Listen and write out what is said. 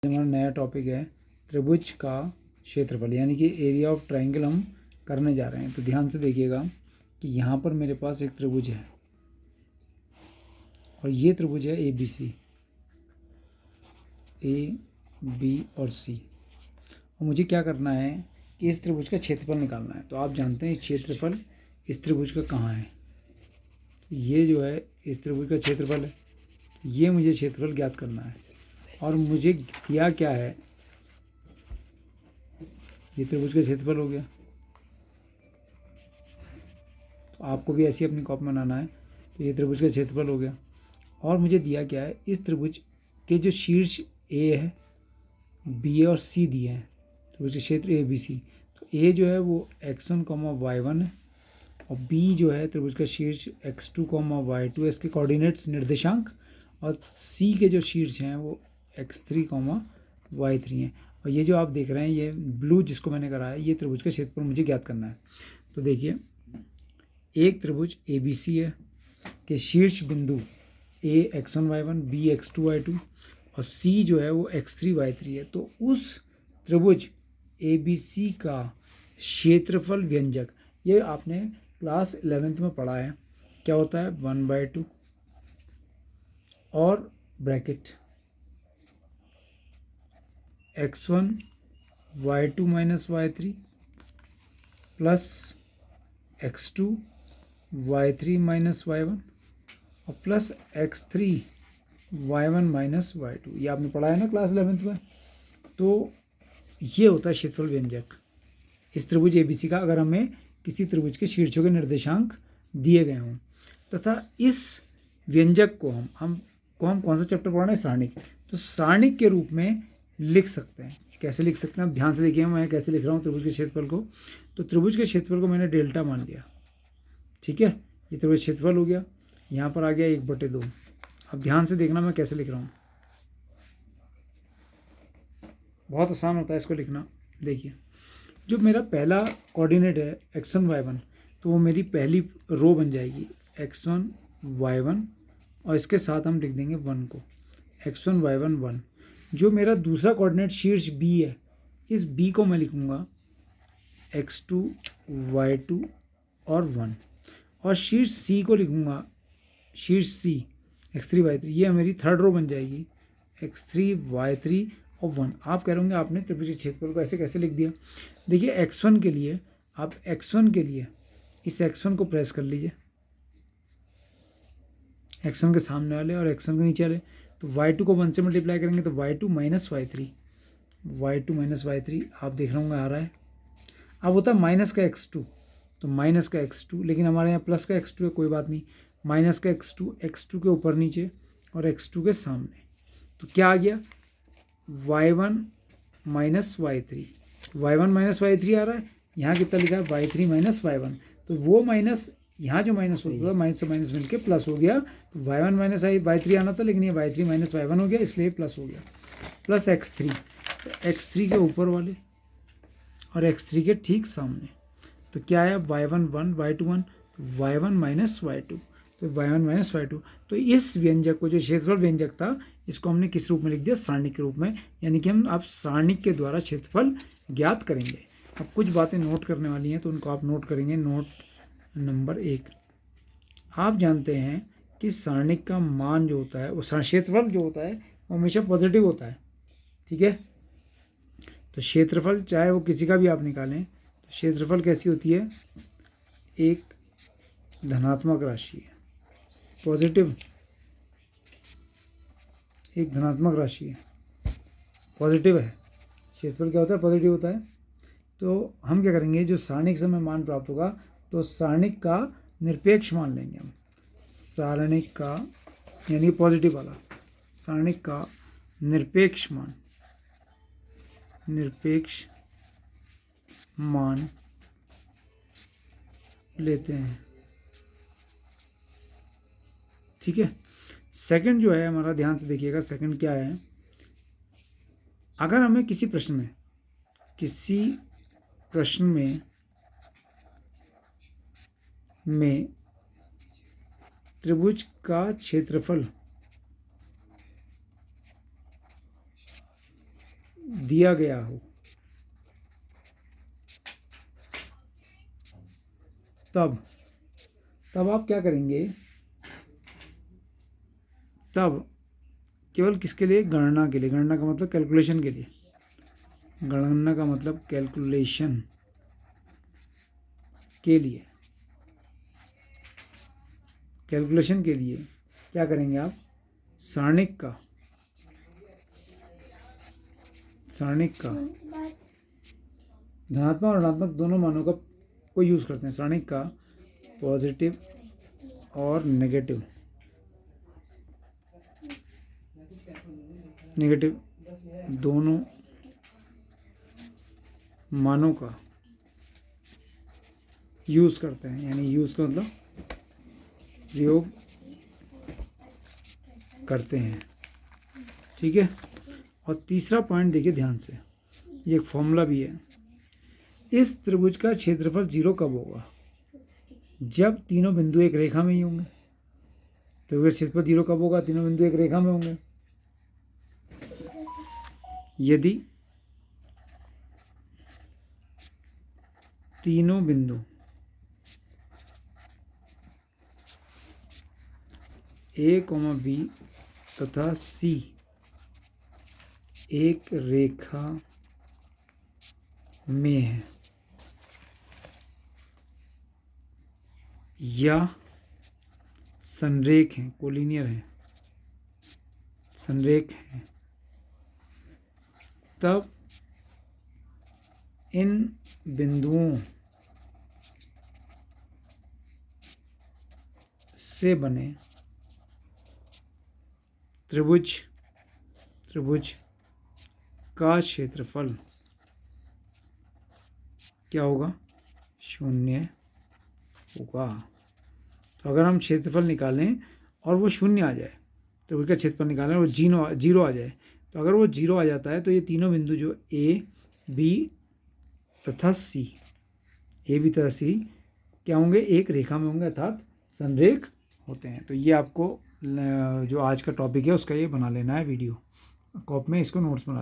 हमारा नया टॉपिक है त्रिभुज का क्षेत्रफल, यानी कि एरिया ऑफ ट्रायंगल हम करने जा रहे हैं। तो ध्यान से देखिएगा कि यहाँ पर मेरे पास एक त्रिभुज है और ये त्रिभुज है A B C, A B और सी। और मुझे क्या करना है कि इस त्रिभुज का क्षेत्रफल निकालना है। तो आप जानते हैं क्षेत्रफल इस त्रिभुज का कहाँ है। ये जो है इस त्रिभुज का क्षेत्रफल है, ये मुझे क्षेत्रफल ज्ञात करना है। और मुझे दिया क्या है, ये त्रिभुज का क्षेत्रफल हो गया। तो आपको भी ऐसी अपनी कॉपी बनाना है। तो ये त्रिभुज का क्षेत्रफल हो गया और मुझे दिया क्या है, इस त्रिभुज के जो शीर्ष ए है, बी और सी दिए हैं, त्रिभुज के क्षेत्र ए बी सी। तो ए जो है वो x1, y1 है और बी जो है त्रिभुज का शीर्ष x2, y2 है, इसके कोऑर्डिनेट्स निर्देशांक। और सी के जो शीर्ष हैं वो x3, y3 हैं। और ये जो आप देख रहे हैं, ये ब्लू जिसको मैंने करा है, ये त्रिभुज का क्षेत्रफल मुझे ज्ञात करना है। तो देखिए, एक त्रिभुज ए बी सी है के शीर्ष बिंदु ए x1, y1, B x2, y2 और सी जो है वो x3, y3 है। तो उस त्रिभुज ए बी सी का क्षेत्रफल व्यंजक, ये आपने क्लास 11th में पढ़ा है, क्या होता है 1/2 और bracket x1 y2 minus y3 plus x2 y3 minus y1 और plus x3 y1 minus y2। ये आपने पढ़ा है ना क्लास 11th में। तो ये होता है क्षेत्रफल व्यंजक इस त्रिभुज एबीसी का, अगर हमें किसी त्रिभुज के शीर्षों के निर्देशांक दिए गए हों। तथा इस व्यंजक को हम कौन सा चैप्टर पढ़ रहे हैं, सारणिक। तो सारणिक के रूप में लिख सकते हैं। कैसे लिख सकते हैं, आप ध्यान से देखिए मैं कैसे लिख रहा हूँ त्रिभुज के क्षेत्रफल को। तो त्रिभुज के क्षेत्रफल को मैंने डेल्टा मान लिया, ठीक है। ये त्रिभुज क्षेत्रफल हो गया, यहाँ पर आ गया 1/2। अब ध्यान से देखना मैं कैसे लिख रहा हूँ, बहुत आसान होता है इसको लिखना। देखिए, जो मेरा पहला कोऑर्डिनेट है x1, y1, तो वो मेरी पहली रो बन जाएगी x1, y1 और इसके साथ हम लिख देंगे 1 को, x1, y1, 1। जो मेरा दूसरा कोऑर्डिनेट शीर्ष b है, इस b को मैं लिखूँगा x2, y2 और 1। और शीर्ष c को लिखूँगा, शीर्ष c x3, y3। ये मेरी थर्ड रो बन जाएगी x3, y3 और 1। आप कह रहे होंगे आपने त्रिभुज के क्षेत्रफल को ऐसे कैसे लिख दिया। देखिए, x1 के लिए आप x1 के लिए इस x1 को प्रेस कर लीजिए, x1 के सामने वाले और x1 के नीचे वाले। तो y2 को 1 से मल्टीप्लाई करेंगे तो y2 minus y3, y2 minus y3 आप देख रहे होंगे आ रहा है। अब होता है माइनस का x2, तो माइनस का x2, लेकिन हमारे यहाँ प्लस का x2 है, कोई बात नहीं। माइनस का x2 के ऊपर नीचे और x2 के सामने। तो क्या आ गया, y1 minus y3, y1 minus y3 आ रहा है। यहाँ कितना लिखा है, y3 माइनस y1। तो वो माइनस, यहाँ जो माइनस होता था, माइनस से माइनस मिलकर प्लस हो गया। तो y1 माइनस y3 आना था, लेकिन ये y3 माइनस y1 हो गया, इसलिए प्लस हो गया। प्लस x3, तो x3 के ऊपर वाले और x3 के ठीक सामने। तो क्या आया, y1 1, y2 1, तो y1 माइनस y2, तो y1 माइनस y2। तो इस व्यंजक को, जो क्षेत्रफल व्यंजक था, इसको हमने किस रूप में लिख दिया, सारणिक के रूप में। यानी कि हम आप सारणिक के द्वारा क्षेत्रफल ज्ञात करेंगे। अब कुछ बातें नोट करने वाली हैं, तो उनको आप नोट करेंगे। नोट नंबर 1, आप जानते हैं कि सारणिक का मान जो होता है, वो क्षेत्रफल जो होता है वो हमेशा पॉजिटिव होता है, ठीक है। तो क्षेत्रफल चाहे वो किसी का भी आप निकालें, तो क्षेत्रफल कैसी होती है, एक धनात्मक राशि है, पॉजिटिव, एक धनात्मक राशि है, पॉजिटिव है। क्षेत्रफल क्या होता है, पॉजिटिव होता है। तो हम क्या करेंगे, जो सारणिक से हमें मान प्राप्त होगा, तो सारणिक का निरपेक्ष मान लेंगे हम। सारणिक का यानी पॉजिटिव वाला, सारणिक का निरपेक्ष मान लेते हैं, ठीक है। सेकंड जो है हमारा, ध्यान से देखिएगा, सेकंड क्या है, अगर हमें किसी प्रश्न में त्रिभुज का क्षेत्रफल दिया गया हो, तब आप क्या करेंगे, तब केवल किसके लिए, गणना के लिए, गणना का मतलब कैलकुलेशन के लिए, गणना का मतलब कैलकुलेशन के लिए, कैलकुलेशन के लिए क्या करेंगे आप, सारणिक का धनात्मक और ऋणात्मक दोनों मानों का को यूज़ करते हैं, सारणिक का पॉजिटिव और नेगेटिव दोनों मानों का यूज़ करते हैं, यानी यूज़ का मतलब प्रयोग करते हैं, ठीक है। और तीसरा पॉइंट देखिए ध्यान से, ये एक फॉर्मूला भी है, इस त्रिभुज का क्षेत्रफल 0 कब होगा, जब तीनों बिंदु एक रेखा में ही होंगे। त्रिभुज का क्षेत्रफल 0 कब होगा, तीनों बिंदु एक रेखा में होंगे। यदि तीनों बिंदु A, B तथा C एक रेखा में है या संरेख हैं, कोलिनियर हैं, संरेख हैं, तब इन बिंदुओं से बने त्रिभुज का क्षेत्रफल क्या होगा, 0 होगा। तो अगर हम क्षेत्रफल निकालें और वो 0 आ जाए, त्रिभुज का क्षेत्रफल निकालें और 0 आ जाए, तो अगर वो 0 आ जाता है तो ये तीनों बिंदु जो A, B तथा C क्या होंगे, एक रेखा में होंगे, अर्थात संरेख होते हैं। तो ये आपको जो आज का टॉपिक है उसका ये बना लेना है वीडियो, कॉपी में इसको नोट्स बना लेना।